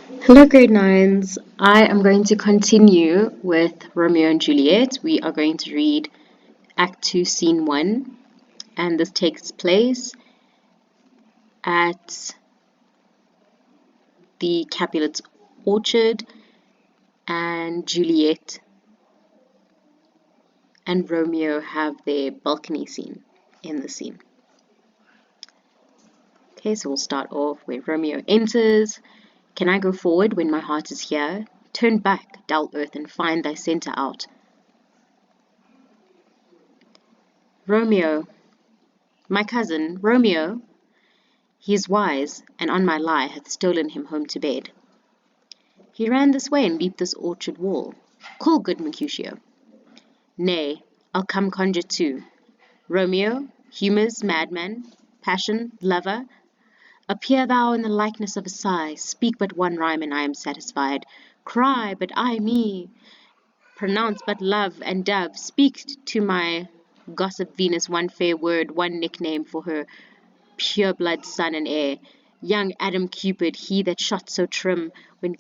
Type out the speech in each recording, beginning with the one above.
Hello, grade nines. I am going to continue with Romeo and Juliet. We are going to read Act 2, Scene 1, and this takes place at the Capulet's orchard, and Juliet and Romeo have their balcony scene in the scene. Okay, so we'll start off where Romeo enters. Can I go forward when my heart is here? Turn back, dull earth, and find thy centre out. Romeo, my cousin, Romeo, he is wise, and on my lie hath stolen him home to bed. He ran this way and leaped this orchard wall. Call good Mercutio. Nay, I'll come conjure too. Romeo, humours, madman, passion, lover, appear thou in the likeness of a sigh, speak but one rhyme and I am satisfied. Cry but I me, pronounce but love and dove, speak to my gossip Venus one fair word, one nickname for her pure blood son and heir, young Adam Cupid, he that shot so trim when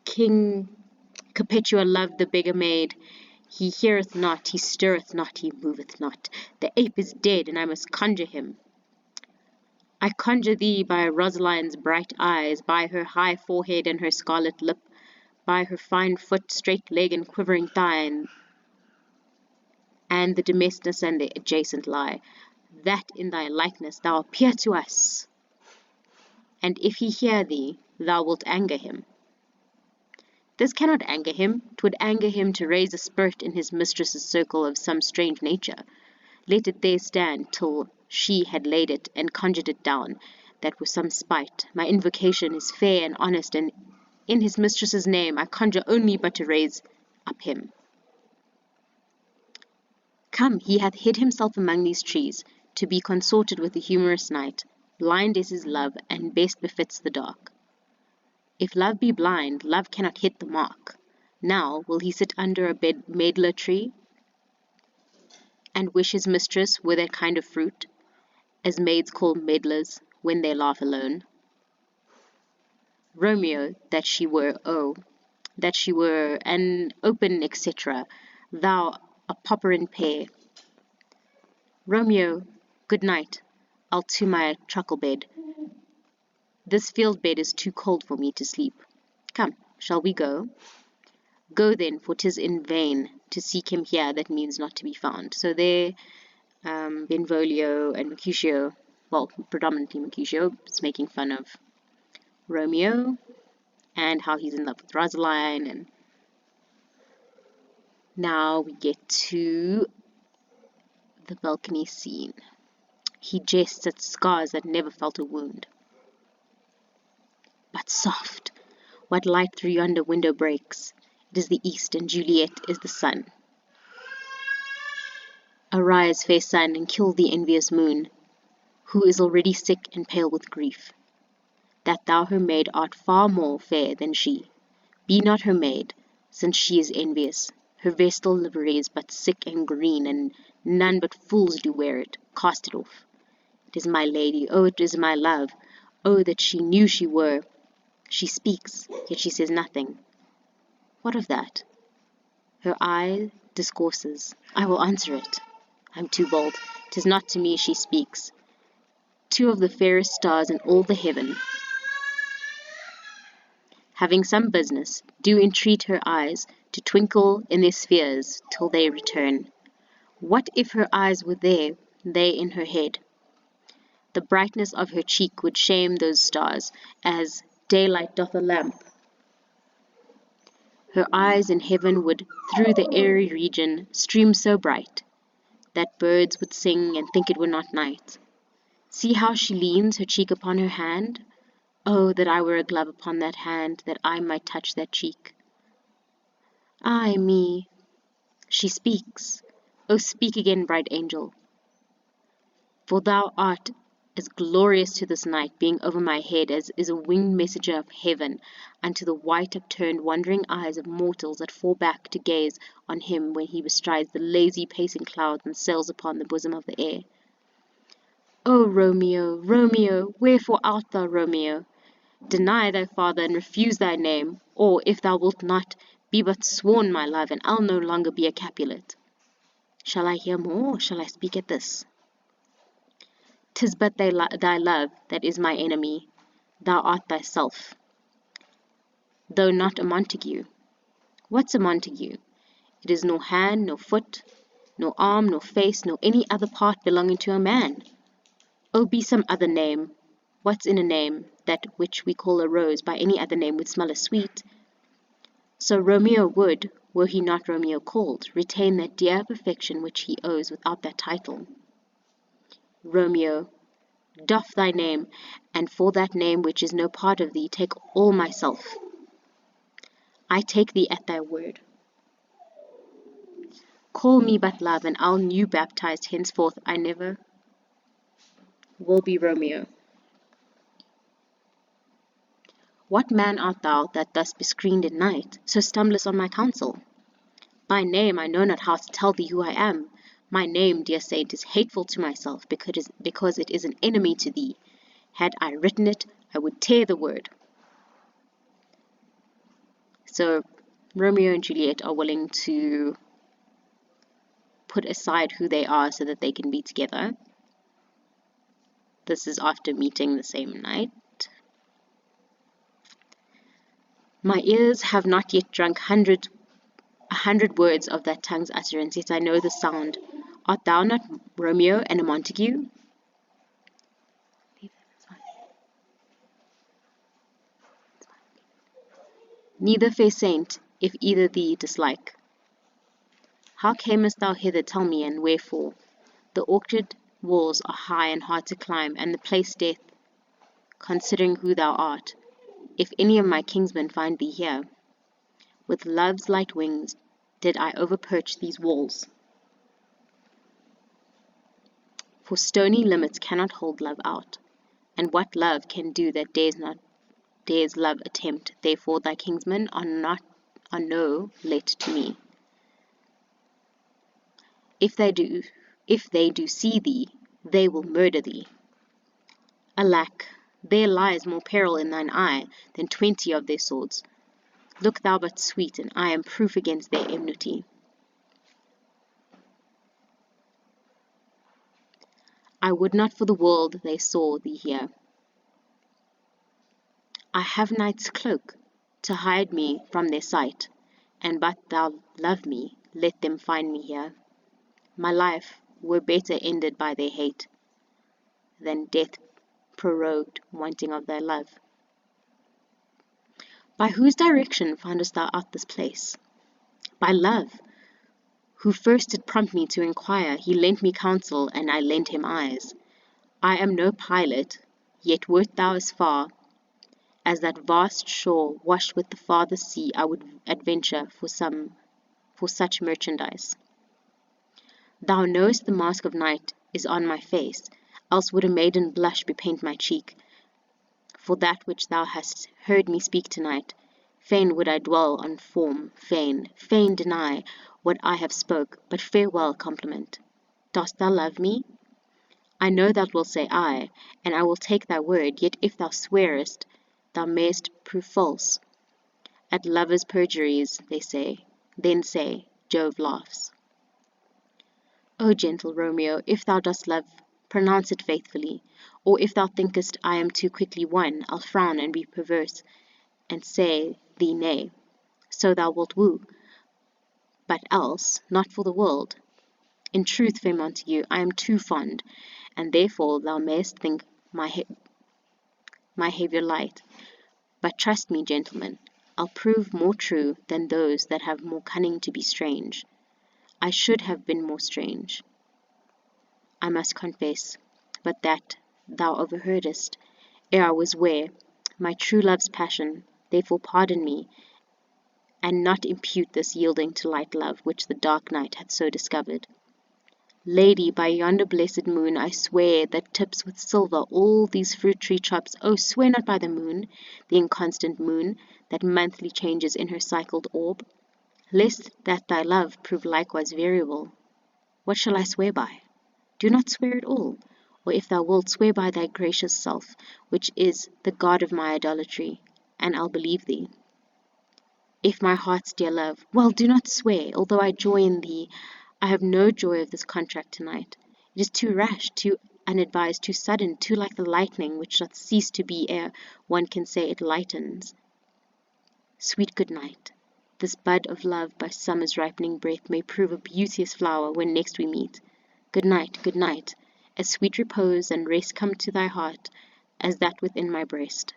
King Cophetua loved the beggar maid. He heareth not, he stirreth not, he moveth not. The ape is dead, and I must conjure him. I conjure thee by Rosaline's bright eyes, by her high forehead and her scarlet lip, by her fine foot, straight leg, and quivering thigh, and the demesnes and the adjacent lie, that in thy likeness thou appear to us. And if he hear thee, thou wilt anger him. This cannot anger him. 'Twould anger him to raise a spirit in his mistress's circle of some strange nature. Let it there stand till she had laid it and conjured it down. That was some spite. My invocation is fair and honest, and in his mistress's name I conjure only but to raise up him. Come, he hath hid himself among these trees, to be consorted with the humorous night. Blind is his love, and best befits the dark. If love be blind, love cannot hit the mark. Now will he sit under a medlar tree, and wish his mistress were that kind of fruit, as maids call medlars when they laugh alone. Romeo, that she were, oh, that she were an open, etc., thou a popperin pear. Romeo, good night, I'll to my truckle bed. This field bed is too cold for me to sleep. Come, shall we go? Go then, for 'tis in vain to seek him here that means not to be found. So there, Benvolio and Mercutio, well, predominantly Mercutio, is making fun of Romeo and how he's in love with Rosaline. And now we get to the balcony scene. He jests at scars that never felt a wound. But soft, what light through yonder window breaks? It is the east, and Juliet is the sun. Arise, fair sun, and kill the envious moon, who is already sick and pale with grief, that thou her maid art far more fair than she. Be not her maid, since she is envious. Her vestal livery is but sick and green, and none but fools do wear it. Cast it off. It is my lady, oh, it is my love. Oh, that she knew she were. She speaks, yet she says nothing. What of that? Her eye discourses. I will answer it. I'm too bold. 'Tis not to me she speaks. Two of the fairest stars in all the heaven, having some business, do entreat her eyes to twinkle in their spheres till they return. What if her eyes were there, they in her head? The brightness of her cheek would shame those stars, as daylight doth a lamp. Her eyes in heaven would through the airy region stream so bright, that birds would sing and think it were not night. See how she leans her cheek upon her hand. Oh, that I were a glove upon that hand, that I might touch that cheek. Ay me, she speaks. Oh, speak again, bright angel. For thou art as glorious to this night, being over my head, as is a winged messenger of heaven unto the white upturned wondering eyes of mortals that fall back to gaze on him when he bestrides the lazy pacing clouds and sails upon the bosom of the air. O Romeo, Romeo, wherefore art thou, Romeo? Deny thy father and refuse thy name, or, if thou wilt not, be but sworn my love, and I'll no longer be a Capulet. Shall I hear more, or shall I speak at this? 'Tis but thy love that is my enemy. Thou art thyself, though not a Montague. What's a Montague? It is no hand, no foot, no arm, no face, no any other part belonging to a man. Oh, be some other name. What's in a name? That which we call a rose by any other name would smell as sweet. So Romeo would, were he not Romeo called, retain that dear perfection which he owes without that title. Romeo, doff thy name, and for that name which is no part of thee, take all myself. I take thee at thy word. Call me but love, and I'll new baptized henceforth I never will be Romeo. What man art thou that thus bescreened in night, so stumblest on my counsel? By name I know not how to tell thee who I am. My name, dear saint, is hateful to myself, because it is an enemy to thee. Had I written it, I would tear the word. So Romeo and Juliet are willing to put aside who they are so that they can be together. This is after meeting the same night. My ears have not yet drunk 100 words of that tongue's utterance, yet I know the sound. Art thou not Romeo and a Montague? Neither, fair saint, if either thee dislike. How camest thou hither, tell me, and wherefore? The orchard walls are high and hard to climb, and the place death, considering who thou art, if any of my kinsmen find thee here. With love's light wings did I overperch these walls. For stony limits cannot hold love out, and what love can do that dares love attempt, therefore thy kinsmen are no let to me. If they do see thee, they will murder thee. Alack, there lies more peril in thine eye than 20 of their swords. Look thou but sweet, and I am proof against their enmity. I would not for the world they saw thee here. I have night's cloak to hide me from their sight, and but thou love me, let them find me here. My life were better ended by their hate, than death prorogued wanting of thy love. By whose direction foundest thou out this place? By love, who first did prompt me to inquire. He lent me counsel, and I lent him eyes. I am no pilot, yet wert thou as far as that vast shore washed with the farthest sea, I would adventure for such merchandise. Thou knowest the mask of night is on my face, else would a maiden blush bepaint my cheek. For that which thou hast heard me speak tonight, fain would I dwell on form, fain deny what I have spoke, but farewell compliment. Dost thou love me? I know thou wilt say aye, and I will take thy word, yet if thou swearest, thou mayest prove false. At lovers' perjuries, then say, Jove laughs. O gentle Romeo, if thou dost love, pronounce it faithfully, or if thou thinkest I am too quickly won, I'll frown and be perverse, and say thee nay, so thou wilt woo, but else not for the world. In truth, fair Montague, I am too fond, and therefore thou mayest think my behaviour light. But trust me, gentlemen, I'll prove more true than those that have more cunning to be strange. I should have been more strange, I must confess, but that thou overheardest, ere I was ware, my true love's passion. Therefore pardon me, and not impute this yielding to light love, which the dark night hath so discovered. Lady, by yonder blessed moon, I swear, that tips with silver all these fruit tree tops. Oh, swear not by the moon, the inconstant moon, that monthly changes in her cycled orb, lest that thy love prove likewise variable. What shall I swear by? Do not swear at all, or if thou wilt, swear by thy gracious self, which is the God of my idolatry, and I'll believe thee. If my heart's dear love, well, do not swear, although I joy in thee. I have no joy of this contract tonight. It is too rash, too unadvised, too sudden, too like the lightning, which doth cease to be ere one can say it lightens. Sweet good night. This bud of love by summer's ripening breath may prove a beauteous flower when next we meet. Good night, good night. As sweet repose and rest come to thy heart as that within my breast.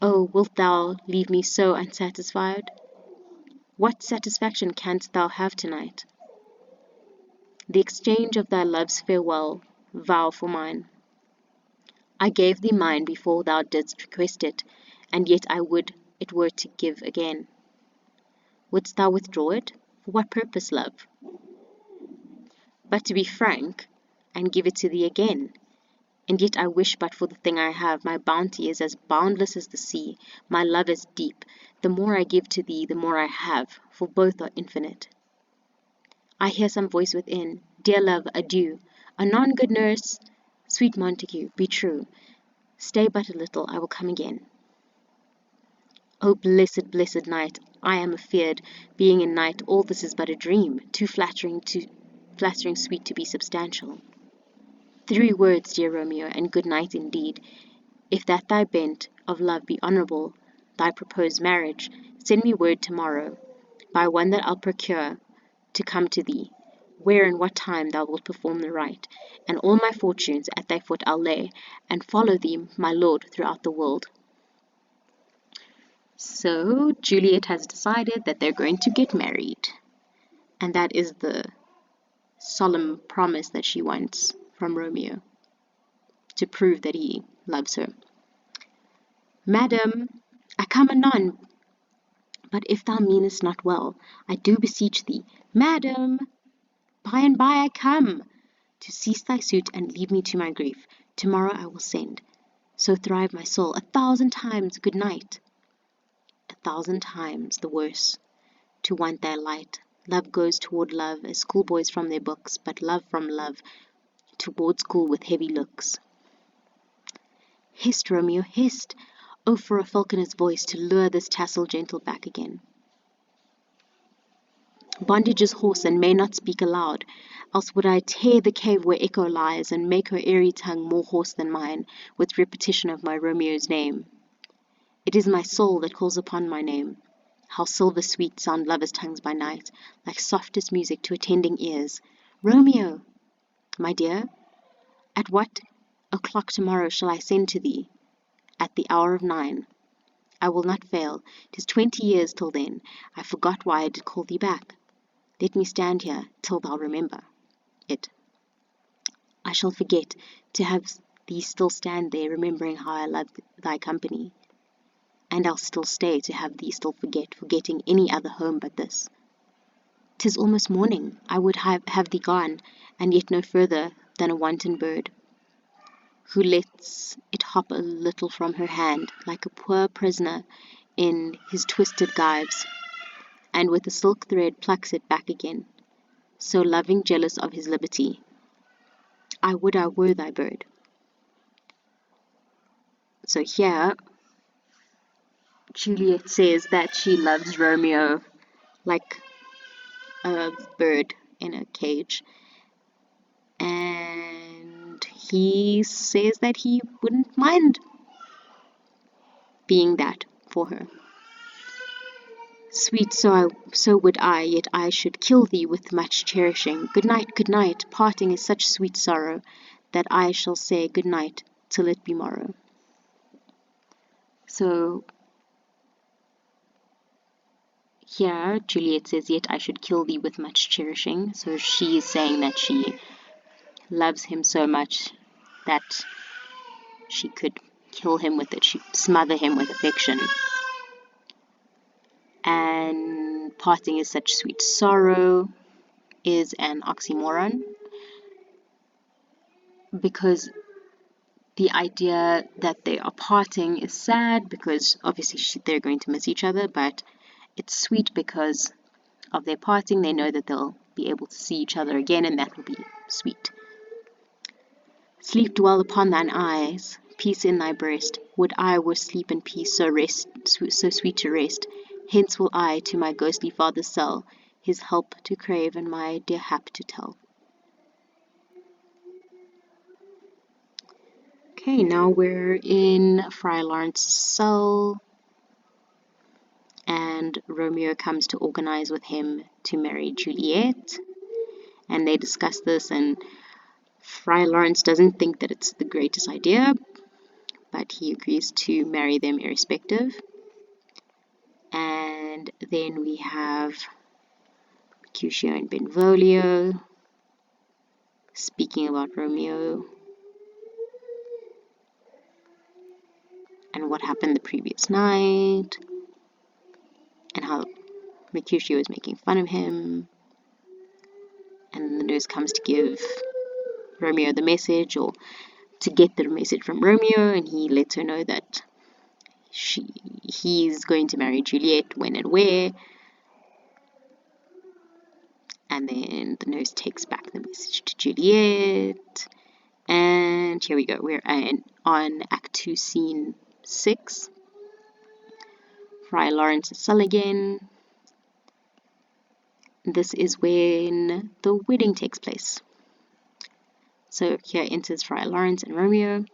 Oh, wilt thou leave me so unsatisfied? What satisfaction canst thou have tonight? The exchange of thy love's farewell vow for mine. I gave thee mine before thou didst request it, and yet I would it were to give again. Wouldst thou withdraw it? For what purpose, love? But to be frank, and give it to thee again. And yet I wish but for the thing I have. My bounty is as boundless as the sea, my love as deep. The more I give to thee, the more I have, for both are infinite. I hear some voice within. Dear love, adieu. Anon, good nurse. Sweet Montague, be true. Stay but a little, I will come again. O blessed, blessed night! I am afeard, being in night, all this is but a dream, too flattering sweet to be substantial. 3 words, dear Romeo, and good night indeed. If that thy bent of love be honourable, thy proposed marriage, send me word tomorrow, by one that I'll procure to come to thee, where and what time thou wilt perform the rite, and all my fortunes at thy foot I'll lay, and follow thee, my lord, throughout the world. So Juliet has decided that they're going to get married, and that is the solemn promise that she wants from Romeo to prove that he loves her. Madam, I come anon, but if thou meanest not well, I do beseech thee, madam, by and by I come, to cease thy suit and leave me to my grief. Tomorrow I will send. So thrive my soul 1,000 times good night. 1,000 times the worse to want thy light. Love goes toward love as schoolboys from their books, but love from love toward school with heavy looks. Hist, Romeo, hist! Oh, for a falconer's voice to lure this tassel gentle back again. Bondage is hoarse and may not speak aloud, else would I tear the cave where echo lies, and make her airy tongue more hoarse than mine, with repetition of my Romeo's name. It is my soul that calls upon my name. How silver sweet sound lovers' tongues by night, like softest music to attending ears. Romeo, my dear, at what o'clock tomorrow shall I send to thee? At the hour of 9. I will not fail. 'Tis 20 years till then. I forgot why I did call thee back. Let me stand here till thou remember it. I shall forget to have thee still stand there, remembering how I loved thy company. And I'll still stay to have thee still forgetting any other home but this. 'Tis almost morning. I would have thee gone, and yet no further than a wanton bird, who lets it hop a little from her hand, like a poor prisoner in his twisted gyves, and with a silk thread plucks it back again, so loving jealous of his liberty. I would I were thy bird. So here, Juliet says that she loves Romeo like a bird in a cage, and he says that he wouldn't mind being that for her. Sweet, so would I, yet I should kill thee with much cherishing. Good night, parting is such sweet sorrow, that I shall say good night till it be morrow. So here Juliet says, yet I should kill thee with much cherishing. So she is saying that she loves him so much that she could kill him with it. She'd smother him with affection. And parting is such sweet sorrow is an oxymoron, because the idea that they are parting is sad because obviously they're going to miss each other, but it's sweet because of their parting. They know that they'll be able to see each other again, and that will be sweet. Sleep dwell upon thine eyes, peace in thy breast. Would I were sleep and peace, so sweet to rest. Hence will I to my ghostly father's cell, his help to crave and my dear hap to tell. Okay, now we're in Friar Lawrence's cell, and Romeo comes to organize with him to marry Juliet, and they discuss this, and Friar Lawrence doesn't think that it's the greatest idea, but he agrees to marry them irrespective. And then we have Mercutio and Benvolio speaking about Romeo and what happened the previous night, and how Mercutio is making fun of him. And the nurse comes to give Romeo the message, or to get the message from Romeo, and he lets her know that he's going to marry Juliet when and where. And then the nurse takes back the message to Juliet. And here we go. We're on Act 2, Scene 6. Friar Lawrence's cell again. This is when the wedding takes place. So here enters Friar Lawrence and Romeo.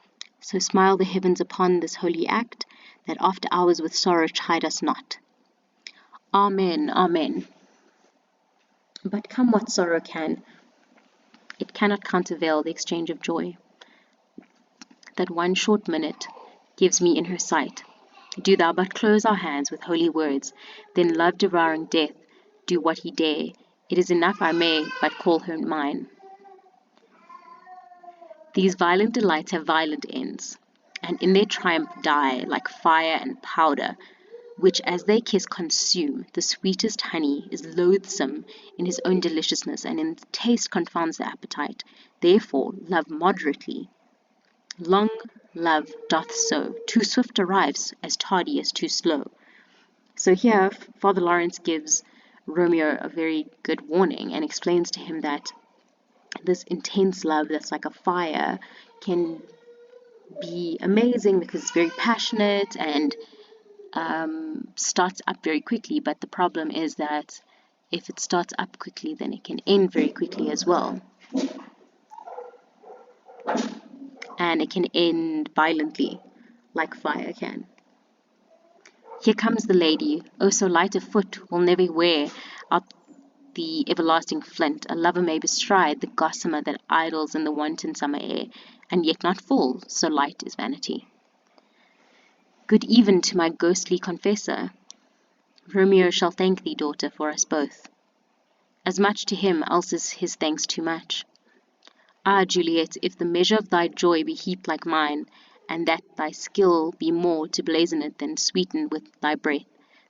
So smile the heavens upon this holy act, that after hours with sorrow chide us not. Amen, amen. But come what sorrow can, it cannot countervail the exchange of joy that one short minute gives me in her sight. Do thou but close our hands with holy words, then love devouring death do what he dare. It is enough I may but call her mine. These violent delights have violent ends, and in their triumph die like fire and powder, which as they kiss consume. The sweetest honey is loathsome in his own deliciousness, and in taste confounds the appetite. Therefore love moderately. Long love doth so, too swift arrives, as tardy as too slow. So here Father Lawrence gives Romeo a very good warning and explains to him that this intense love that's like a fire can be amazing because it's very passionate and starts up very quickly, but the problem is that if it starts up quickly, then it can end very quickly as well. And it can end violently, like fire can. Here comes the lady, oh so light of foot, will never wear out the everlasting flint. A lover may bestride the gossamer that idles in the wanton summer air, and yet not fall, so light is vanity. Good even to my ghostly confessor. Romeo shall thank thee, daughter, for us both. As much to him, else is his thanks too much. Ah, Juliet, if the measure of thy joy be heaped like mine, and that thy skill be more to blazon it than sweeten with thy breath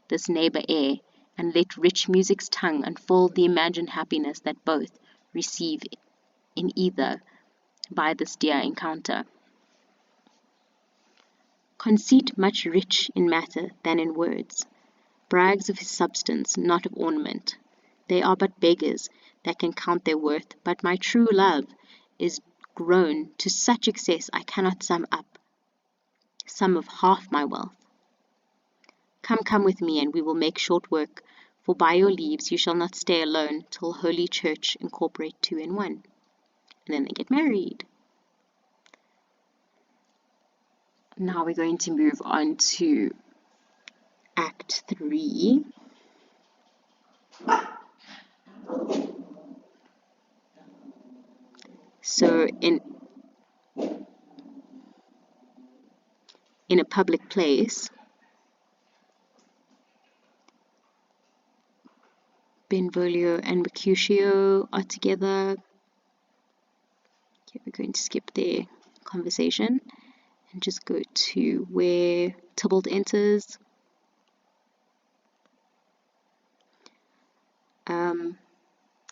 this neighbour air, and let rich music's tongue unfold the imagined happiness that both receive in either by this dear encounter. Conceit much rich in matter than in words, brags of his substance, not of ornament. They are but beggars that can count their worth, but my true love is grown to such excess I cannot sum of half my wealth. Come with me, and we will make short work, for by your leaves you shall not stay alone till Holy Church incorporate two in one. And then they get married. Now we're going to move on to Act 3. So in a public place, Benvolio and Mercutio are together. Okay, we're going to skip their conversation and just go to where Tybalt enters.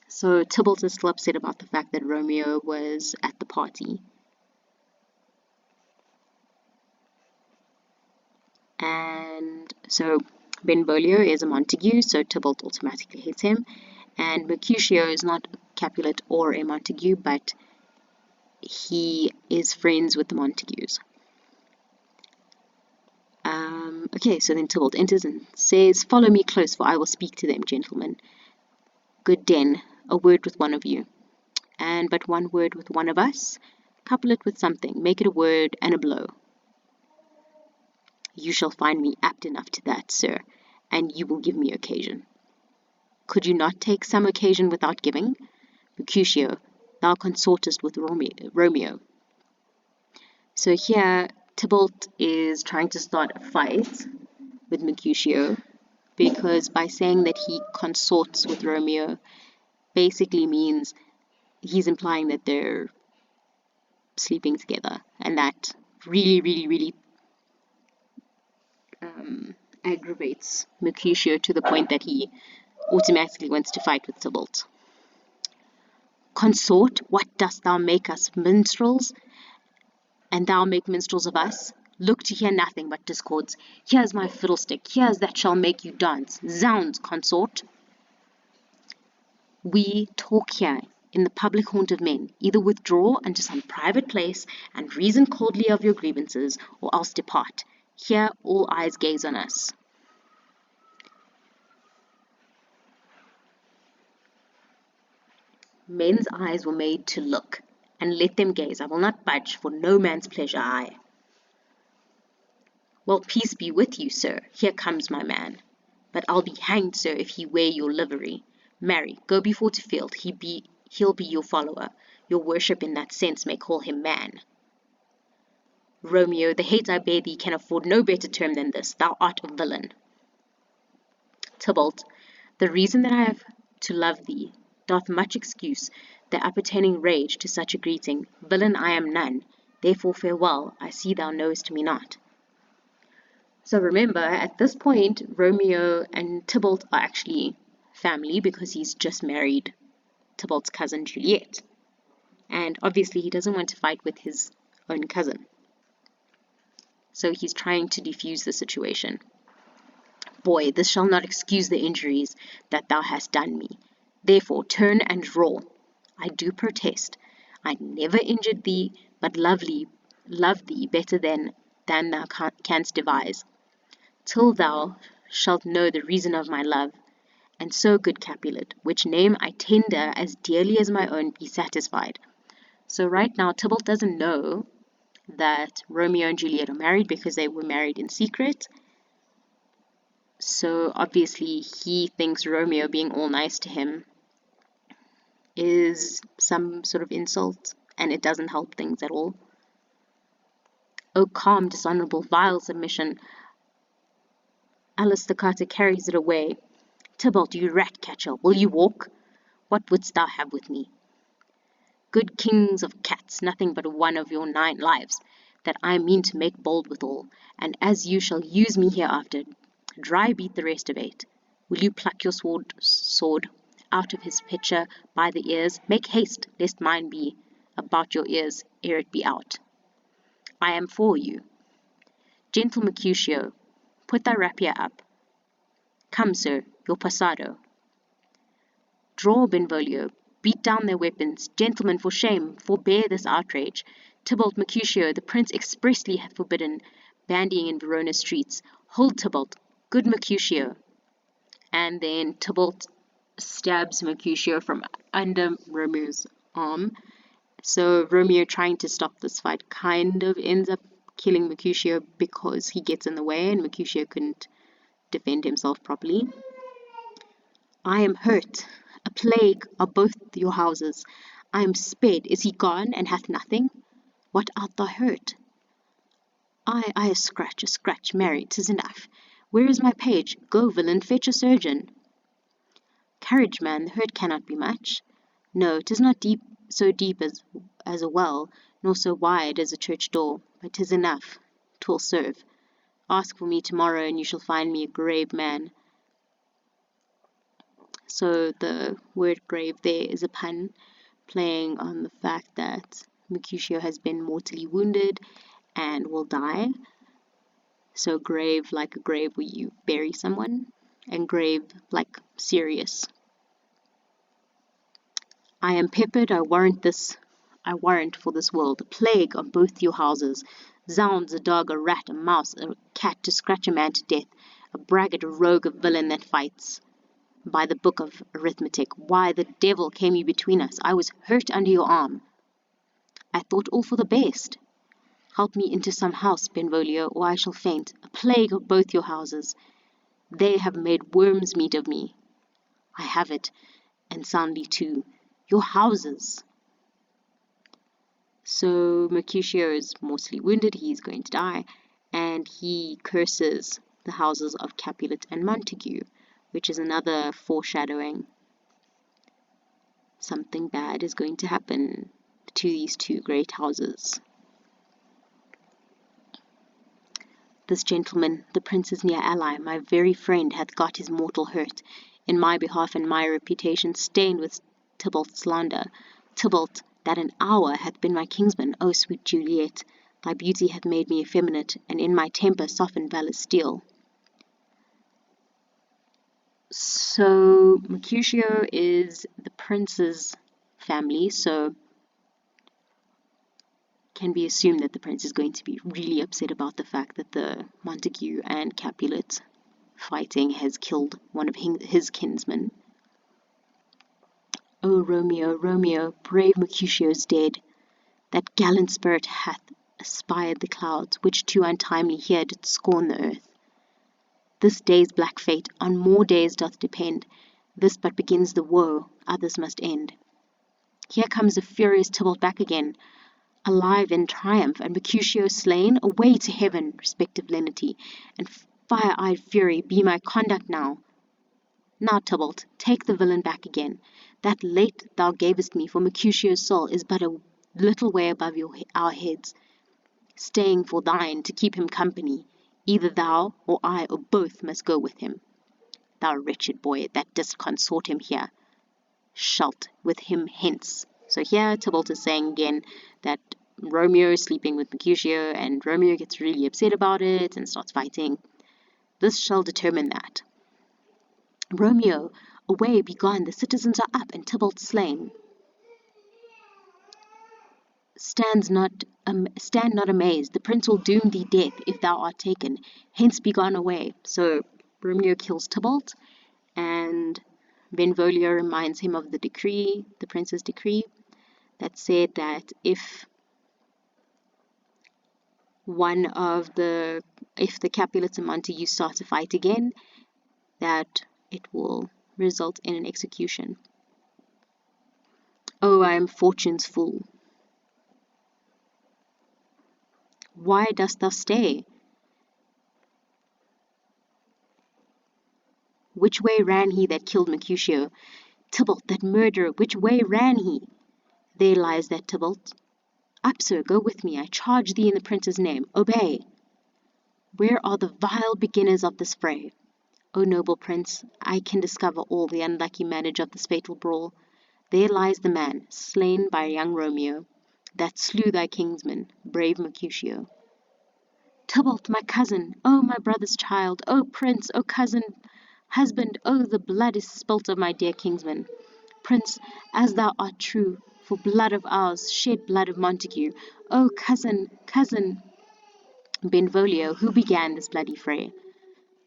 So Tybalt is still upset about the fact that Romeo was at the party. And so Benvolio is a Montague, so Tybalt automatically hates him. And Mercutio is not a Capulet or a Montague, but he is friends with the Montagues. Okay, so then Tybalt enters and says, "Follow me close, for I will speak to them, gentlemen. Good Den, a word with one of you, and but one word with one of us. Couple it with something, make it a word and a blow. You shall find me apt enough to that, sir, and you will give me occasion. Could you not take some occasion without giving? Mercutio, thou consortest with Romeo." So here, Tybalt is trying to start a fight with Mercutio, because by saying that he consorts with Romeo basically means he's implying that they're sleeping together, and that really aggravates Mercutio to the point that he automatically wants to fight with Tybalt. "Consort, what dost thou make us minstrels, and thou make minstrels of us? Look to hear nothing but discords. Here's my fiddlestick, here's that shall make you dance. Zounds, consort! We talk here in the public haunt of men. Either withdraw unto some private place, and reason coldly of your grievances, or else depart. Here all eyes gaze on us." Men's eyes were made to look, and let them gaze. I will not budge, for no man's pleasure I. "Well, peace be with you, sir. Here comes my man. But I'll be hanged, sir, if he wear your livery. Marry, go before to field. He'll be your follower. Your worship in that sense may call him man." "Romeo, the hate I bear thee can afford no better term than this. Thou art a villain." Tybalt, "The reason that I have to love thee doth much excuse the appertaining rage to such a greeting. Villain I am none, therefore farewell. I see thou knowest me not." So remember, at this point, Romeo and Tybalt are actually family, because he's just married Tybalt's cousin Juliet. And obviously he doesn't want to fight with his own cousin. So he's trying to defuse the situation. "Boy, this shall not excuse the injuries that thou hast done me. Therefore turn and draw. I do protest, I never injured thee, but love thee better than thou canst devise. Till thou shalt know the reason of my love, and so, good Capulet, which name I tender as dearly as my own, be satisfied." So right now, Tybalt doesn't know that Romeo and Juliet are married, because they were married in secret. So obviously he thinks Romeo being all nice to him is some sort of insult, and it doesn't help things at all. "O calm, dishonorable, vile submission! Alice the Carter carries it away. Tybalt, you rat catcher, will you walk? What wouldst thou have with me? Good kings of cats, nothing but one of your 9 lives, that I mean to make bold withal, and as you shall use me hereafter, dry beat the rest of 8. Will you pluck your sword out of his pitcher by the ears? Make haste, lest mine be about your ears ere it be out. I am for you. Gentle Mercutio, put thy rapier up. Come, sir, your passado. Draw, Benvolio, beat down their weapons. Gentlemen, for shame, forbear this outrage. Tybalt, Mercutio, the prince expressly hath forbidden bandying in Verona streets. Hold, Tybalt, good Mercutio." And then Tybalt stabs Mercutio from under Romeo's arm. So Romeo, trying to stop this fight, kind of ends up killing Mercutio, because he gets in the way and Mercutio couldn't defend himself properly. "I am hurt. A plague are both your houses. I am sped. Is he gone, and hath nothing? What art thou hurt?" I a scratch, marry, 'tis enough. Where is my page? Go, villain, fetch a surgeon." "Courage, man, the hurt cannot be much. No, 'tis not so deep as a well, nor so wide as a church door, but 'tis enough. 'Twill serve. Ask for me tomorrow, and you shall find me a grave man." So the word grave there is a pun, playing on the fact that Mercutio has been mortally wounded and will die. So grave, like a grave where you bury someone, and grave, like serious. "I am peppered, I warrant this I warrant for this world, a plague on both your houses. Zounds, a dog, a rat, a mouse, a cat to scratch a man to death, a braggart, a rogue, a villain that fights. By the book of arithmetic, why the devil came you between us? I was hurt under your arm. I thought all for the best. Help me into some house, Benvolio, or I shall faint. A plague of both your houses. They have made worm's meat of me. I have it, and soundly too. Your houses. So Mercutio is mortally wounded, he's going to die, and he curses the houses of Capulet and Montague, which is another foreshadowing. Something bad is going to happen to these two great houses. This gentleman, the prince's near ally, my very friend, hath got his mortal hurt, in my behalf and my reputation stained with Tybalt's slander. Tybalt, that an hour hath been my kinsman, O sweet Juliet, thy beauty hath made me effeminate, and in my temper softened valor's steel. So Mercutio is the prince's family, so can be assumed that the prince is going to be really upset about the fact that the Montague and Capulet fighting has killed one of his kinsmen. O Romeo, Romeo, brave Mercutio's dead. That gallant spirit hath aspired the clouds, which too untimely here did scorn the earth. This day's black fate on more days doth depend. This but begins the woe, others must end. Here comes the furious Tybalt back again, alive in triumph, and Mercutio slain. Away to heaven, respective lenity, and fire-eyed fury be my conduct now. Now, Tybalt, take the villain back again. That late thou gavest me for Mercutio's soul is but a little way above our heads, staying for thine to keep him company. Either thou, or I, or both must go with him. Thou wretched boy, that didst consort him here, shalt with him hence. So here Tybalt is saying again that Romeo is sleeping with Mercutio, and Romeo gets really upset about it and starts fighting. This shall determine that. Romeo, away, be gone, the citizens are up, and Tybalt slain. Stand not amazed, the prince will doom thee death if thou art taken. Hence be gone away. So Romeo kills Tybalt, and Benvolio reminds him of the decree, the prince's decree, that said that if the Capulets and Montague start to fight again, that it will result in an execution. Oh, I am fortune's fool. Why dost thou stay? Which way ran he that killed Mercutio? Tybalt, that murderer, which way ran he? There lies that Tybalt. Up, sir, go with me, I charge thee in the prince's name. Obey. Where are the vile beginners of this fray? O noble prince, I can discover all the unlucky manage of this fatal brawl. There lies the man, slain by young Romeo, that slew thy kinsman, brave Mercutio. Tybalt, my cousin, O my brother's child, O prince, O cousin, husband, O the blood is spilt of my dear kinsman. Prince, as thou art true, for blood of ours, shed blood of Montague. O cousin, Benvolio, who began this bloody fray?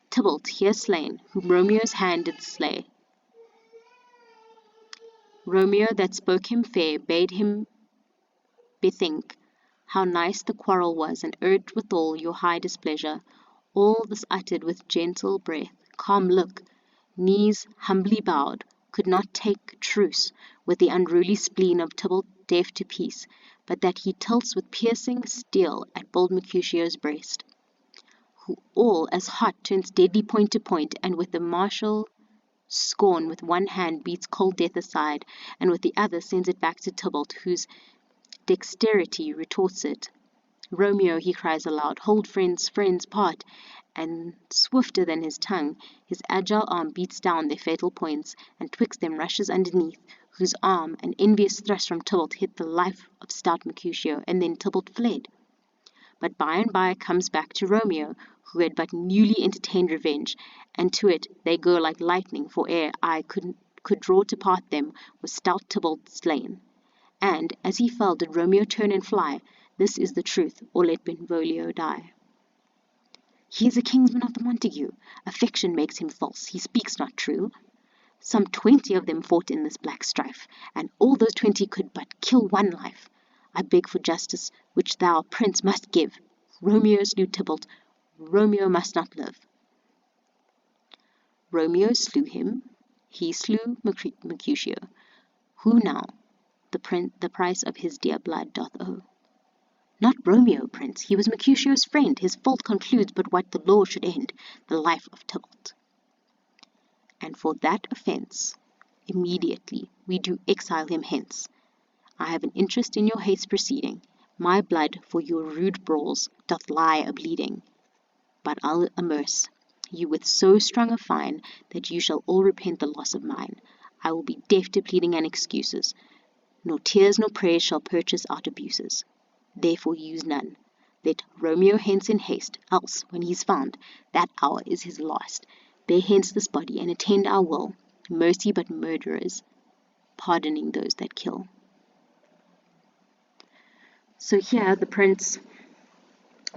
Tybalt, here slain, whom Romeo's hand did slay. Romeo that spoke him fair bade him bethink how nice the quarrel was, and urged withal your high displeasure. All this uttered with gentle breath, calm look, knees humbly bowed, could not take truce with the unruly spleen of Tybalt deaf to peace, but that he tilts with piercing steel at bold Mercutio's breast, who all as hot turns deadly point to point, and with the martial scorn with one hand beats cold death aside, and with the other sends it back to Tybalt, whose dexterity retorts it. Romeo, he cries aloud, hold friends, part, and swifter than his tongue, his agile arm beats down their fatal points, and twixt them rushes underneath, whose arm, an envious thrust from Tybalt, hit the life of stout Mercutio, and then Tybalt fled. But by and by comes back to Romeo, who had but newly entertained revenge, and to it they go like lightning, for ere I could draw to part them, was stout Tybalt slain. And as he fell, did Romeo turn and fly? This is the truth, or let Benvolio die. He is a kinsman of the Montague. Affection makes him false. He speaks not true. Some 20 of them fought in this black strife, and all those 20 could but kill one life. I beg for justice, which thou, prince, must give. Romeo slew Tybalt. Romeo must not live. Romeo slew him. He slew Mercutio. Who now the price of his dear blood doth owe? Not Romeo, prince. He was Mercutio's friend. His fault concludes but what the law should end, the life of Tybalt. And for that offence, immediately we do exile him hence. I have an interest in your haste proceeding. My blood for your rude brawls doth lie a-bleeding. But I'll amerce you with so strong a fine that you shall all repent the loss of mine. I will be deaf to pleading and excuses. Nor tears nor prayers shall purchase out abuses. Therefore use none. Let Romeo hence in haste, else, when he's found, that hour is his last. Bear hence this body, and attend our will. Mercy but murderers, pardoning those that kill. So here the prince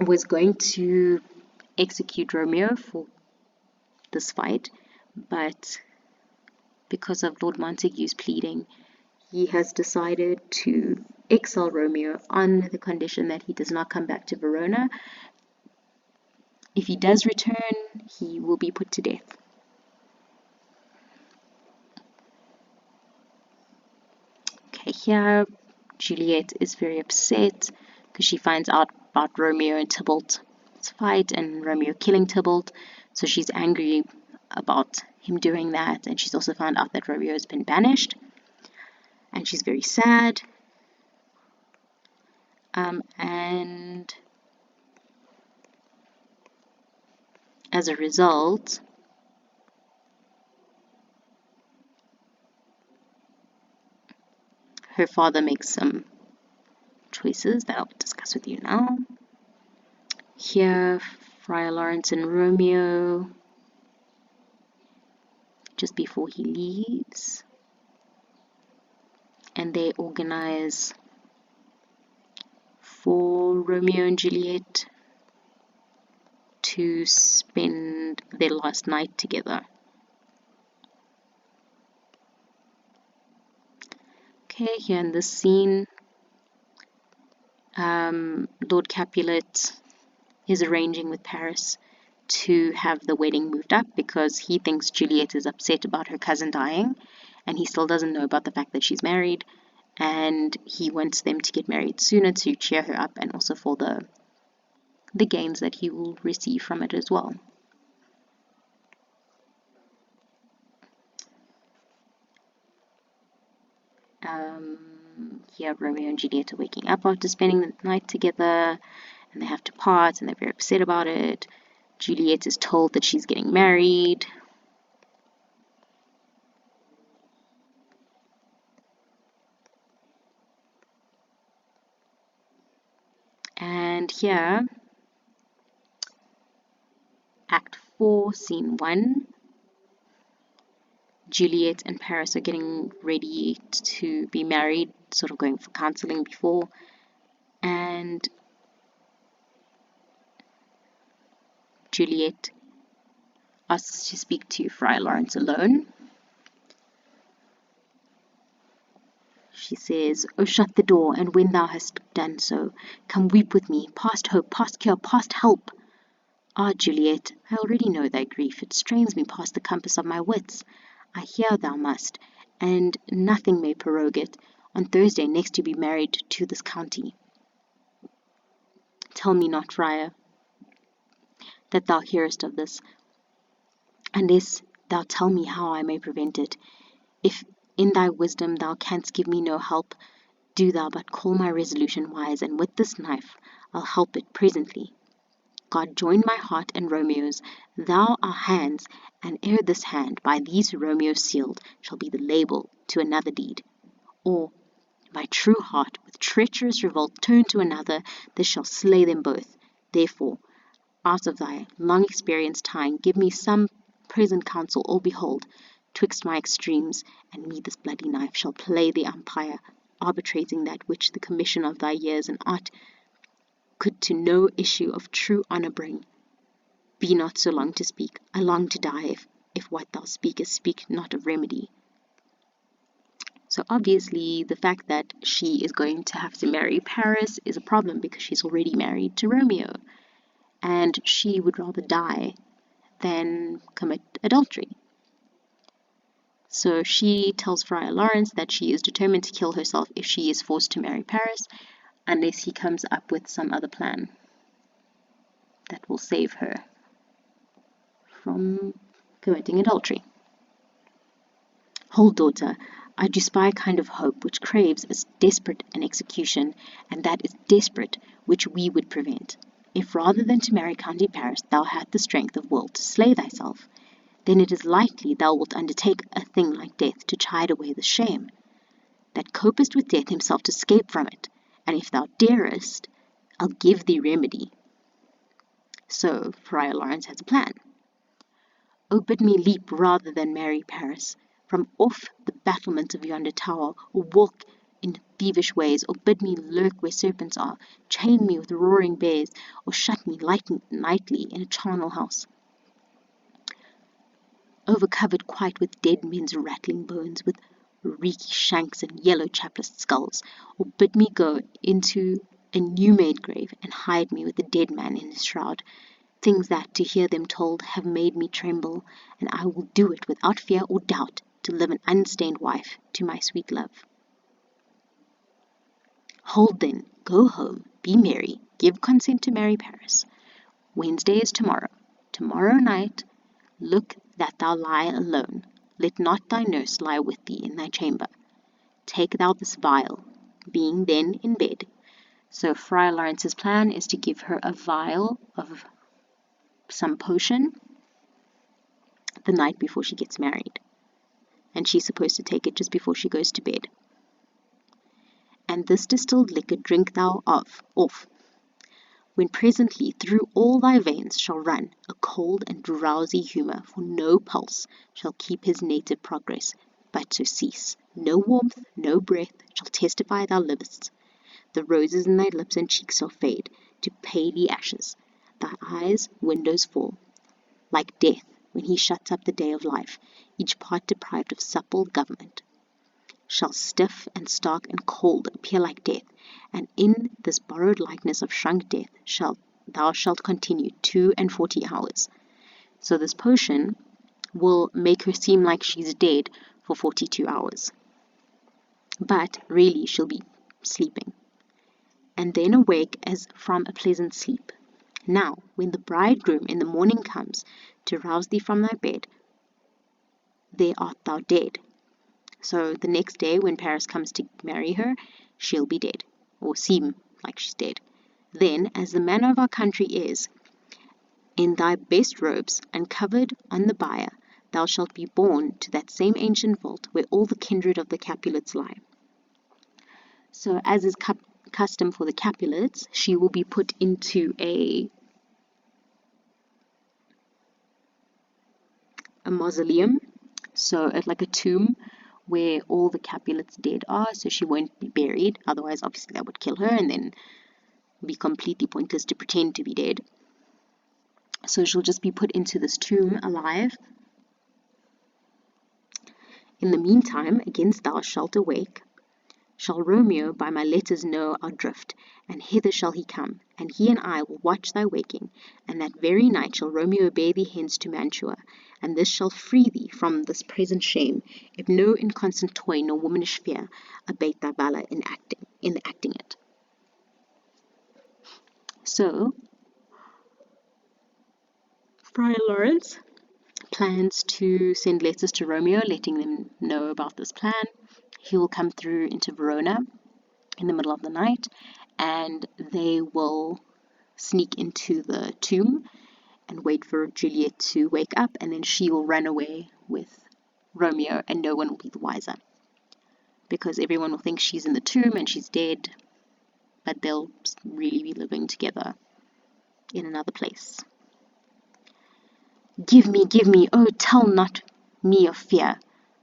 was going to execute Romeo for this fight, but because of Lord Montague's pleading, he has decided to exile Romeo on the condition that he does not come back to Verona. If he does return, he will be put to death. Okay, here Juliet is very upset because she finds out about Romeo and Tybalt's fight and Romeo killing Tybalt. So she's angry about him doing that, and she's also found out that Romeo has been banished, and she's very sad. And as a result, her father makes some choices that I'll discuss with you now. Here, Friar Lawrence and Romeo, just before he leaves, and they organize for Romeo and Juliet to spend their last night together. Okay, here in this scene, Lord Capulet is arranging with Paris to have the wedding moved up because he thinks Juliet is upset about her cousin dying, and he still doesn't know about the fact that she's married, and he wants them to get married sooner to cheer her up and also for the gains that he will receive from it as well. Here Romeo and Juliet are waking up after spending the night together, and they have to part, and they're very upset about it. Juliet is told that she's getting married. And here, Act 4, Scene 1, Juliet and Paris are getting ready to be married, sort of going for counseling before, and Juliet asks to speak to Friar Lawrence alone. She says, "Oh, shut the door, and when thou hast done so, come weep with me, past hope, past cure, past help. Ah, Juliet, I already know thy grief, it strains me past the compass of my wits. I hear thou must, and nothing may prorogue it, on Thursday next to be married to this county. Tell me not, friar, that thou hearest of this, unless thou tell me how I may prevent it. If in thy wisdom thou canst give me no help, do thou but call my resolution wise, and with this knife I'll help it presently. God join my heart and Romeo's, thou our hands, and ere this hand, by these Romeo's sealed, shall be the label to another deed. Or, my true heart, with treacherous revolt, turn to another, this shall slay them both. Therefore, out of thy long experience time, give me some present counsel, or behold, twixt my extremes and me this bloody knife shall play the umpire. arbitrating that which the commission of thy years and art could to no issue of true honour bring. Be not so long to speak. I long to die if what thou speakest speak not of remedy. So obviously the fact that she is going to have to marry Paris is a problem because she's already married to Romeo, and she would rather die than commit adultery. So she tells Friar Lawrence that she is determined to kill herself if she is forced to marry Paris, unless he comes up with some other plan that will save her from committing adultery. Hold, daughter, I do spy a kind of hope which craves as desperate an execution, and that is desperate which we would prevent. If rather than to marry County Paris thou hadst the strength of will to slay thyself, then it is likely thou wilt undertake a thing like death to chide away the shame. That copest with death himself to escape from it, and if thou darest, I'll give thee remedy. So Friar Lawrence has a plan. Oh, bid me leap rather than marry Paris, from off the battlement of yonder tower, or walk in thievish ways, or bid me lurk where serpents are, chain me with roaring bears, or shut me nightly in a charnel house, overcovered quite with dead men's rattling bones, with reeky shanks and yellow chapless skulls, or bid me go into a new-made grave, and hide me with the dead man in his shroud, things that, to hear them told, have made me tremble, and I will do it without fear or doubt, to live an unstained wife to my sweet love. Hold then, go home, be merry, give consent to marry Paris. Wednesday is tomorrow. Tomorrow night, look that thou lie alone. Let not thy nurse lie with thee in thy chamber. Take thou this vial, being then in bed. So Friar Lawrence's plan is to give her a vial of some potion the night before she gets married. And she's supposed to take it just before she goes to bed. And this distilled liquor drink thou off, when presently through all thy veins shall run a cold and drowsy humour, for no pulse shall keep his native progress, but to cease. No warmth, no breath shall testify thou livest. The roses in thy lips and cheeks shall fade to paly ashes. Thy eyes, windows fall, like death when he shuts up the day of life, each part deprived of supple government, shall stiff and stark and cold appear like death, and in this borrowed likeness of shrunk death thou shalt continue 42 hours. So this potion will make her seem like she's dead for 42 hours. But really she'll be sleeping, and then awake as from a pleasant sleep. Now, when the bridegroom in the morning comes to rouse thee from thy bed, there art thou dead. So the next day when Paris comes to marry her, she'll be dead, or seem like she's dead. Then, as the manner of our country is, in thy best robes, and covered on the bier, thou shalt be borne to that same ancient vault where all the kindred of the Capulets lie. So, as is custom for the Capulets, she will be put into a mausoleum, so like a tomb where all the Capulets dead are, so she won't be buried, otherwise obviously that would kill her and then be completely pointless to pretend to be dead. So she'll just be put into this tomb alive. In the meantime, against thou shalt awake, shall Romeo by my letters know our drift, and hither shall he come, and he and I will watch thy waking, and that very night shall Romeo bear thee hence to Mantua, and this shall free thee from this present shame, if no inconstant toy nor womanish fear abate thy valour in acting it. So, Friar Lawrence plans to send letters to Romeo, letting them know about this plan. He will come through into Verona in the middle of the night, and they will sneak into the tomb and wait for Juliet to wake up, and then she will run away with Romeo, and no one will be the wiser, because everyone will think she's in the tomb and she's dead, but they'll really be living together in another place. Give me, oh, tell not me of fear.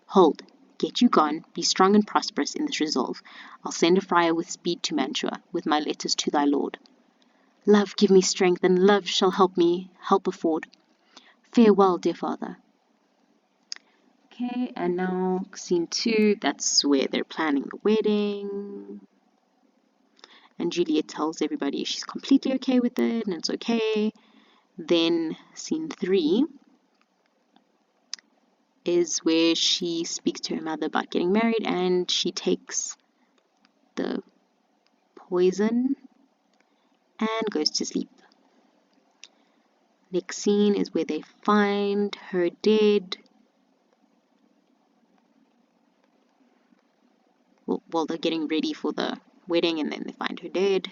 Hold, Get you gone, be strong and prosperous in this resolve. I'll send a friar with speed to Mantua, with my letters to thy lord. Love give me strength, and love shall help me help afford. Farewell, dear father. Okay, and now scene 2, that's where they're planning the wedding. And Juliet tells everybody she's completely okay with it, and it's okay. Then scene 3 is where she speaks to her mother about getting married, and she takes the poison and goes to sleep. Next scene is where they find her dead. Well, they're getting ready for the wedding, and then they find her dead.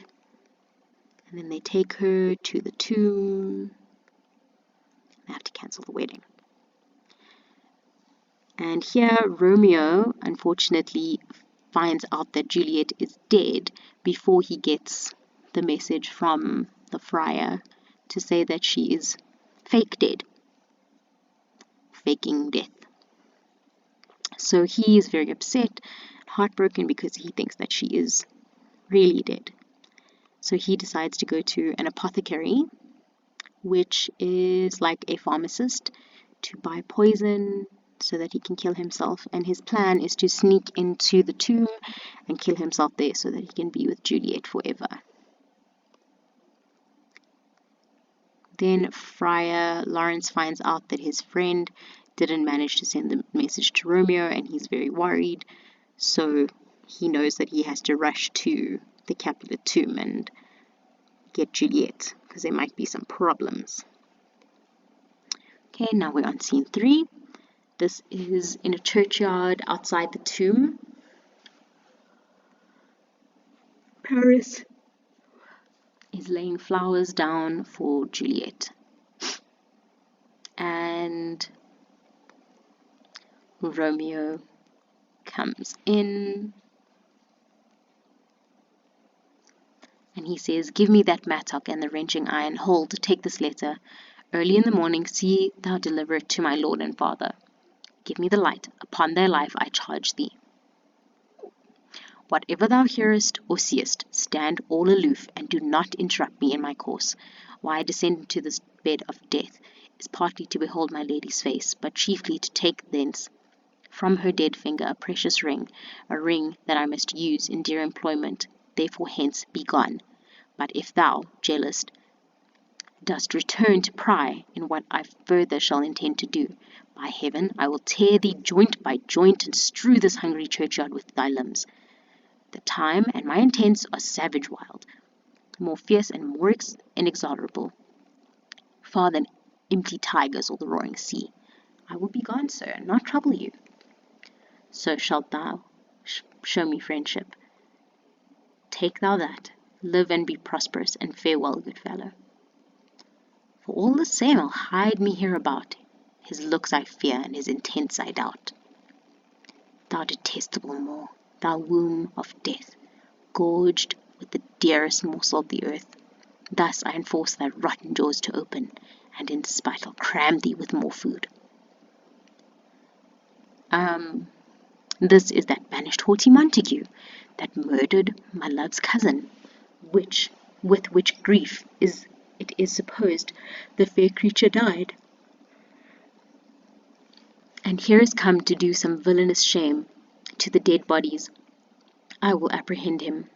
And then they take her to the tomb. They have to cancel the wedding. And here, Romeo, unfortunately, finds out that Juliet is dead before he gets the message from the friar to say that she is fake dead, faking death. So he is very upset, heartbroken, because he thinks that she is really dead. So he decides to go to an apothecary, which is like a pharmacist, to buy poison so that he can kill himself. And his plan is to sneak into the tomb and kill himself there so that he can be with Juliet forever. Then Friar Lawrence finds out that his friend didn't manage to send the message to Romeo, and he's very worried. So he knows that he has to rush to the Capulet tomb and get Juliet, because there might be some problems. Okay, now we're on scene 3. This is in a churchyard outside the tomb. Paris is laying flowers down for Juliet. And Romeo comes in and he says, "Give me that mattock and the wrenching iron. Hold, take this letter. Early in the morning see thou deliver it to my lord and father. Give me the light. Upon their life I charge thee. Whatever thou hearest or seest, stand all aloof, and do not interrupt me in my course. Why I descend into this bed of death is partly to behold my lady's face, but chiefly to take thence from her dead finger a precious ring, a ring that I must use in dear employment. Therefore hence be gone. But if thou, jealous, dost return to pry in what I further shall intend to do, by heaven I will tear thee joint by joint, and strew this hungry churchyard with thy limbs. The time and my intents are savage wild, more fierce and more inexorable, far than empty tigers or the roaring sea. I will be gone, sir, and not trouble you. So shalt thou show me friendship. Take thou that, live and be prosperous, and farewell, good fellow. For all the same I'll hide me hereabout. His looks I fear, and his intents I doubt. Thou detestable Moor, thou womb of death, gorged with the dearest morsel of the earth, thus I enforce thy rotten jaws to open, and in spite I'll cram thee with more food." This is that banished haughty Montague, that murdered my love's cousin, with which grief it is supposed the fair creature died. And here is come to do some villainous shame to the dead bodies. I will apprehend him.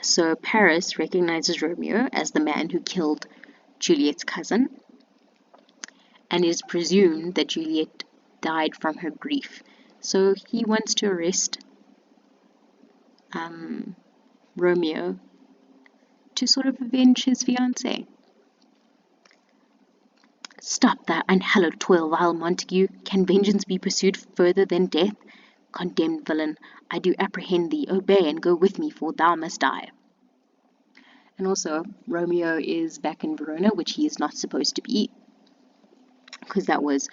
So Paris recognizes Romeo as the man who killed Juliet's cousin, and it is presumed that Juliet died from her grief. So he wants to arrest Romeo to sort of avenge his fiancée. "Stop thy unhallowed toil, vile Montague. Can vengeance be pursued further than death? Condemned villain, I do apprehend thee. Obey and go with me, for thou must die." And also, Romeo is back in Verona, which he is not supposed to be, because that was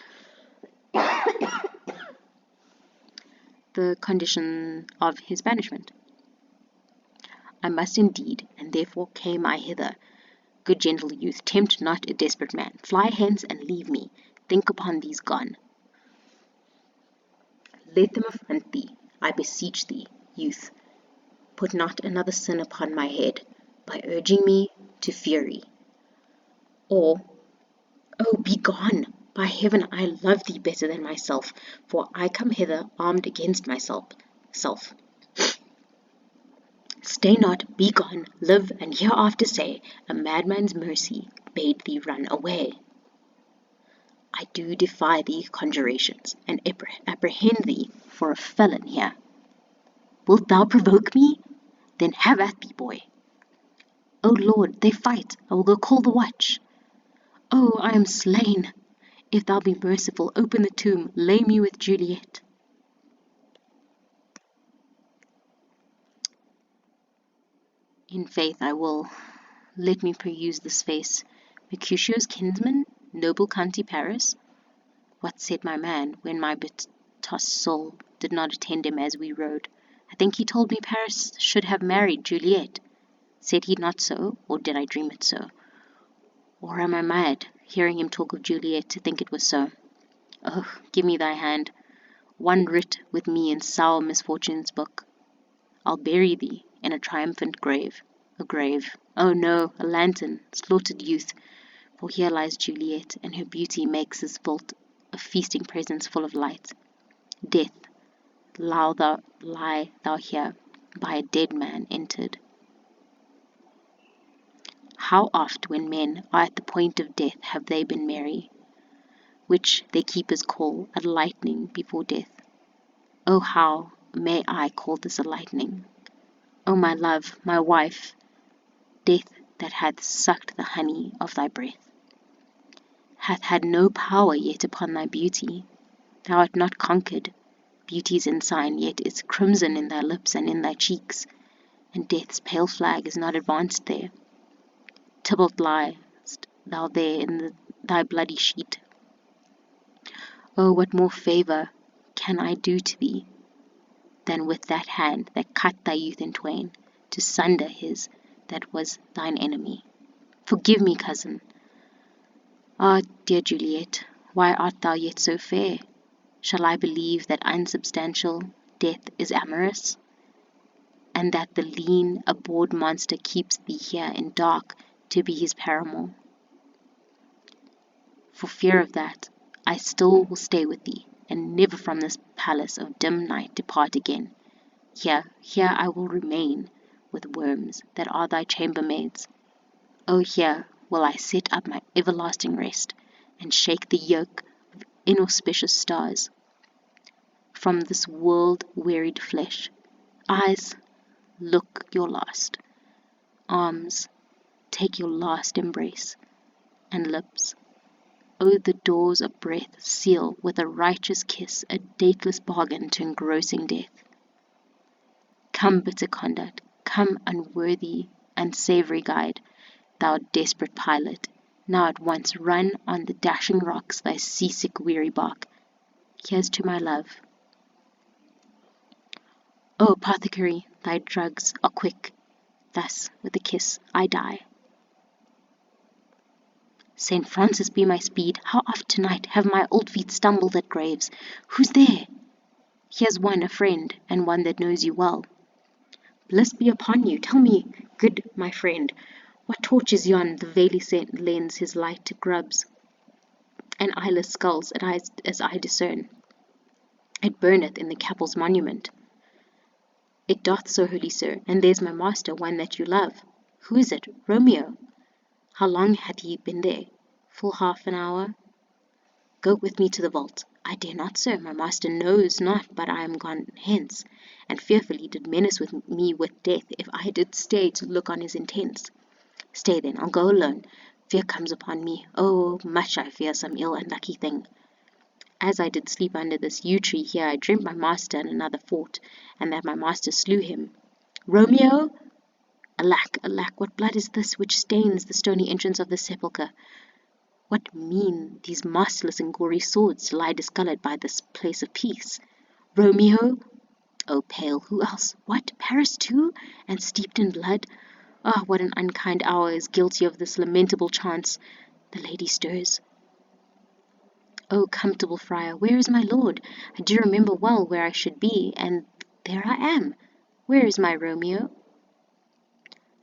the condition of his banishment. "I must indeed, and therefore came I hither. Good gentle youth, tempt not a desperate man. Fly hence and leave me. Think upon these gone. Let them affront thee, I beseech thee, youth. Put not another sin upon my head, by urging me to fury. Or, oh, be gone! By heaven, I love thee better than myself, for I come hither armed against myself. Stay not, be gone, live, and hereafter say, a madman's mercy bade thee run away. I do defy thee conjurations, and apprehend thee for a felon here. Wilt thou provoke me? Then have at thee, boy. O Lord, they fight, I will go call the watch. Oh, I am slain. If thou be merciful, open the tomb, lay me with Juliet. In faith I will. Let me peruse this face. Mercutio's kinsman, noble county Paris. What said my man when my betossed soul did not attend him as we rode? I think he told me Paris should have married Juliet. Said he not so, or did I dream it so? Or am I mad, hearing him talk of Juliet, to think it was so? Oh, give me thy hand, one writ with me in sour misfortune's book. I'll bury thee in a triumphant grave. A grave, oh no, a lantern, slaughtered youth, for here lies Juliet, and her beauty makes this vault a feasting presence full of light. Death, lie thou here, by a dead man entered. How oft when men are at the point of death have they been merry, which their keepers call a lightning before death. Oh, how may I call this a lightning? O my love, my wife, death that hath sucked the honey of thy breath, hath had no power yet upon thy beauty. Thou art not conquered. Beauty's ensign yet is crimson in thy lips and in thy cheeks, and death's pale flag is not advanced there. Tybalt liest thou there in thy bloody sheet. Oh, what more favour can I do to thee, than with that hand that cut thy youth in twain, to sunder his that was thine enemy? Forgive me, cousin. Ah, dear Juliet, why art thou yet so fair? Shall I believe that unsubstantial death is amorous, and that the lean, abhorred monster keeps thee here in dark to be his paramour? For fear of that, I still will stay with thee, and never from this palace of dim night depart again. Here I will remain with worms that are thy chambermaids. Oh, here will I set up my everlasting rest, and shake the yoke of inauspicious stars from this world-wearied flesh. Eyes, look your last. Arms, take your last embrace. And lips, oh, the doors of breath seal with a righteous kiss a dateless bargain to engrossing death. Come, bitter conduct, come, unworthy, unsavoury guide, thou desperate pilot, now at once run on the dashing rocks thy seasick weary bark. Here's to my love. O apothecary, thy drugs are quick, thus with a kiss I die. Saint Francis be my speed, how oft tonight have my old feet stumbled at graves? Who's there? Here's one, a friend, and one that knows you well. Bliss be upon you, tell me, good my friend, what torch is yon the veily lends his light to grubs and eyeless skulls as I discern? It burneth in the Capel's monument. It doth so, holy sir, and there's my master, one that you love. Who is it? Romeo? How long hath he been there? Full half an hour. Go with me to the vault. I dare not, sir, my master knows not but I am gone hence, and fearfully did menace me with death if I did stay to look on his intents. Stay then, I'll go alone. Fear comes upon me. Oh, much I fear some ill unlucky thing. As I did sleep under this yew tree here, I dreamt my master in another fort, and that my master slew him. Romeo! Alack, alack, what blood is this which stains the stony entrance of the sepulchre? What mean these mastless and gory swords to lie discoloured by this place of peace? Romeo! Oh, pale, who else? What, Paris too, and steeped in blood? Ah, what an unkind hour is guilty of this lamentable chance. The lady stirs. O comfortable friar, where is my lord? I do remember well where I should be, and there I am. Where is my Romeo?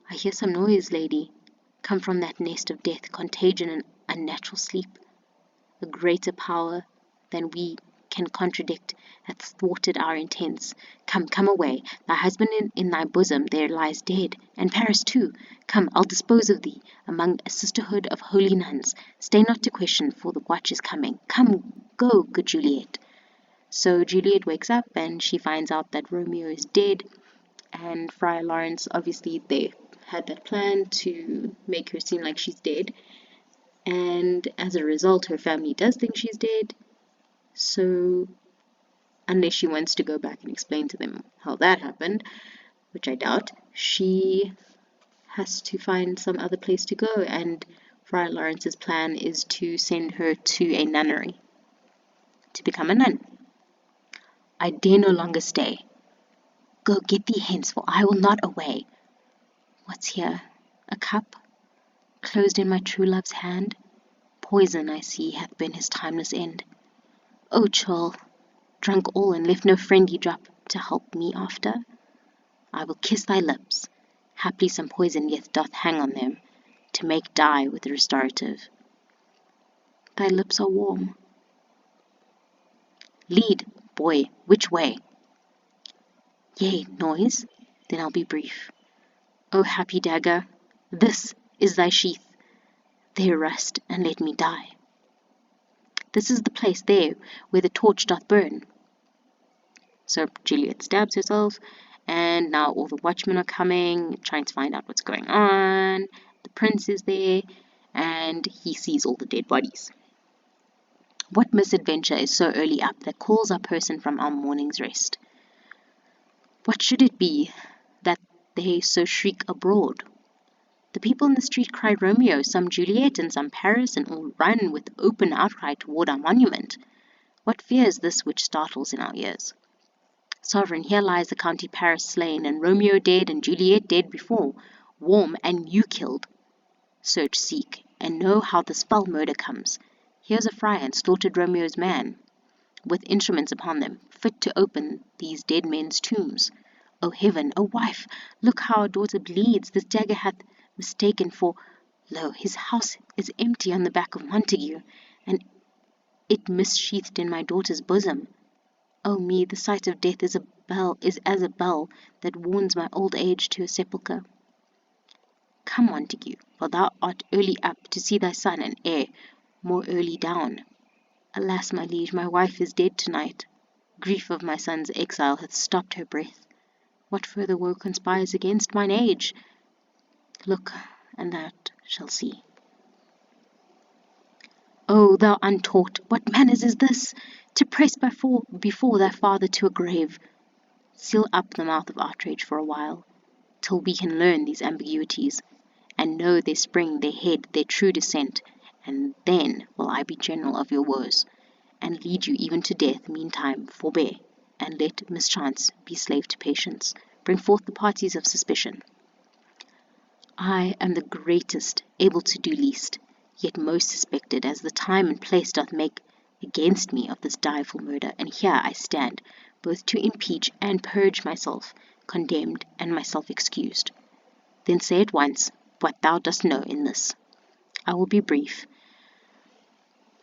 I hear some noise, lady, come from that nest of death, contagion and unnatural sleep. A greater power than we can contradict hath thwarted our intents. Come, come away. Thy husband in thy bosom there lies dead, and Paris too. Come, I'll dispose of thee among a sisterhood of holy nuns. Stay not to question, for the watch is coming. Come, go, good Juliet. So Juliet wakes up and she finds out that Romeo is dead, and Friar Lawrence, obviously they had that plan to make her seem like she's dead, and as a result her family does think she's dead. So unless she wants to go back and explain to them how that happened, which I doubt, she has to find some other place to go, and Friar Lawrence's plan is to send her to a nunnery to become a nun. I dare no longer stay. Go, get thee hence, for I will not away. What's here? A cup, closed in my true love's hand. Poison, I see, hath been his timeless end. O churl, drunk all and left no friendly drop to help me after. I will kiss thy lips. Haply some poison yet doth hang on them, to make dye with the restorative. Thy lips are warm. Lead, boy, which way? Yea, noise? Then I'll be brief. O happy dagger, this is thy sheath. There rest, and let me die. This is the place there where the torch doth burn. So Juliet stabs herself, and now all the watchmen are coming, trying to find out what's going on. The prince is there, and he sees all the dead bodies. What misadventure is so early up that calls our person from our morning's rest? What should it be that they so shriek abroad? The people in the street cry Romeo, some Juliet, and some Paris, and all run with open outcry toward our monument. What fear is this which startles in our ears? Sovereign, here lies the county Paris slain, and Romeo dead, and Juliet dead before, warm, and you killed. Search, seek, and know how this foul murder comes. Here's a friar and slaughtered Romeo's man, with instruments upon them, fit to open these dead men's tombs. O heaven, O wife, look how our daughter bleeds. This dagger hath mistaken for, lo, his house is empty on the back of Montague, and it missheathed in my daughter's bosom. O me, the sight of death is as a bell that warns my old age to a sepulchre. Come, Montague, for thou art early up to see thy son, and heir more early down. Alas, my liege, my wife is dead tonight. Grief of my son's exile hath stopped her breath. What further woe conspires against mine age? Look, and thou shalt see. O thou untaught, what manners is this, to press before thy father to a grave? Seal up the mouth of outrage for a while, till we can learn these ambiguities, and know their spring, their head, their true descent, and then will I be general of your woes, and lead you even to death. Meantime, forbear, and let mischance be slave to patience. Bring forth the parties of suspicion. I am the greatest, able to do least, yet most suspected, as the time and place doth make against me of this direful murder, and here I stand, both to impeach and purge myself, condemned and myself excused. Then say at once what thou dost know in this. I will be brief,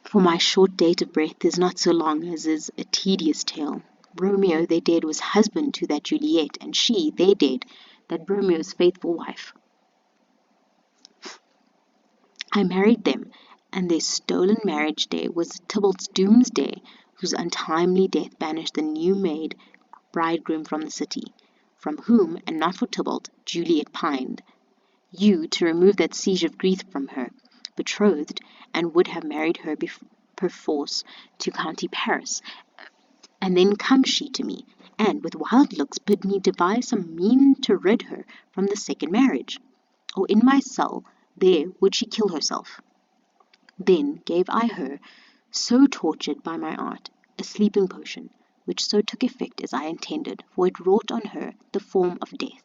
for my short date of breath is not so long as is a tedious tale. Romeo, their dead, was husband to that Juliet, and she, their dead, that Romeo's faithful wife. I married them, and their stolen marriage day was Tybalt's doomsday, whose untimely death banished the new-made bridegroom from the city, from whom, and not for Tybalt, Juliet pined. You, to remove that siege of grief from her, betrothed, and would have married her perforce to county Paris. And then comes she to me, and with wild looks bid me devise some mean to rid her from the second marriage, or in my cell there would she kill herself. Then gave I her, so tortured by my art, a sleeping potion, which so took effect as I intended, for it wrought on her the form of death.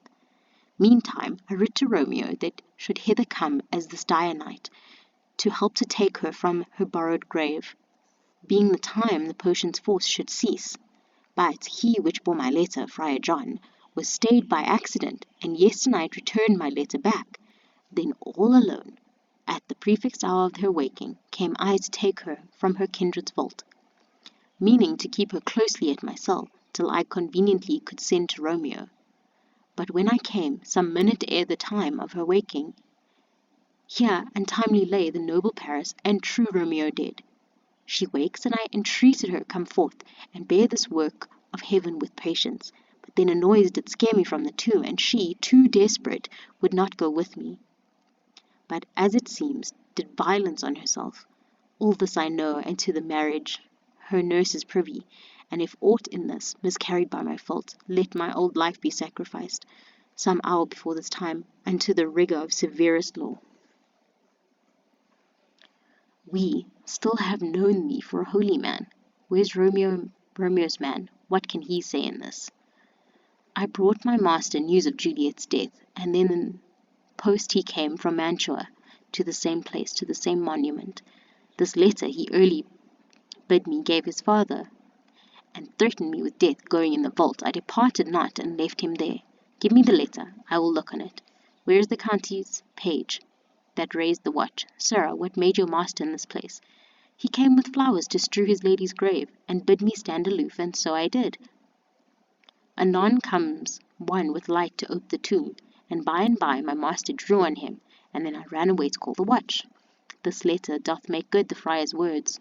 Meantime I writ to Romeo that should hither come as this dire night, to help to take her from her borrowed grave. being the time the potion's force should cease. But he which bore my letter, Friar John, was stayed by accident, and yesternight returned my letter back. Then all alone, at the prefixed hour of her waking, came I to take her from her kindred's vault, meaning to keep her closely at my cell, till I conveniently could send to Romeo. But when I came, some minute ere the time of her waking, here untimely lay the noble Paris and true Romeo dead. She wakes, and I entreated her come forth, and bear this work of heaven with patience. But then a noise did scare me from the tomb, and she, too desperate, would not go with me, but, as it seems, did violence on herself. All this I know, and to the marriage her nurse is privy, and if aught in this miscarried by my fault, let my old life be sacrificed, some hour before this time, unto the rigour of severest law. We still have known thee for a holy man. Where's Romeo's man? What can he say in this? I brought my master news of Juliet's death, and then in post he came from Mantua to the same place, to the same monument. This letter he early bid me gave his father, and threatened me with death going in the vault. I departed not, and left him there. Give me the letter, I will look on it. Where is the county's page that raised the watch? Sirrah, what made your master in this place? He came with flowers to strew his lady's grave, and bid me stand aloof, and so I did. Anon comes one with light to ope the tomb, and by my master drew on him, and then I ran away to call the watch. This letter doth make good the friar's words,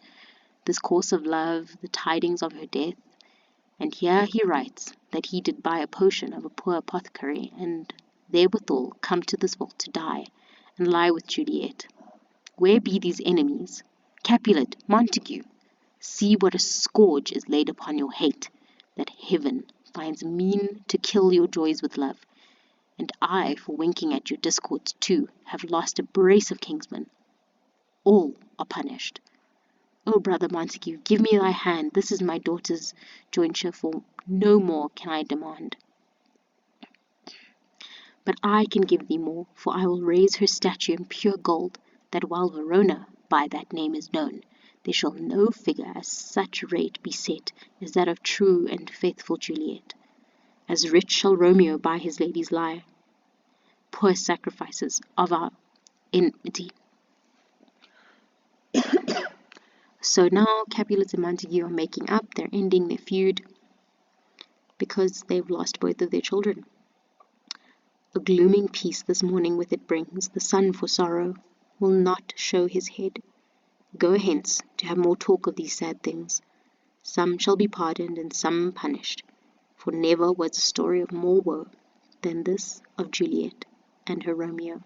this course of love, the tidings of her death, and here he writes that he did buy a potion of a poor apothecary, and therewithal come to this vault to die, and lie with Juliet. Where be these enemies? Capulet, Montague, see what a scourge is laid upon your hate, that heaven finds mean to kill your joys with love, and I, for winking at your discords too, have lost a brace of kinsmen. All are punished. O brother Montague, give me thy hand, this is my daughter's jointure, for no more can I demand. But I can give thee more, for I will raise her statue in pure gold, that while Verona by that name is known, there shall no figure as such rate be set as that of true and faithful Juliet. As rich shall Romeo buy his lady's lie. Poor sacrifices of our enmity. So now Capulet and Montague are making up, they're ending their feud, because they've lost both of their children. A glooming peace this morning with it brings, the sun for sorrow will not show his head. Go hence to have more talk of these sad things. Some shall be pardoned and some punished, for never was a story of more woe than this of Juliet and her Romeo.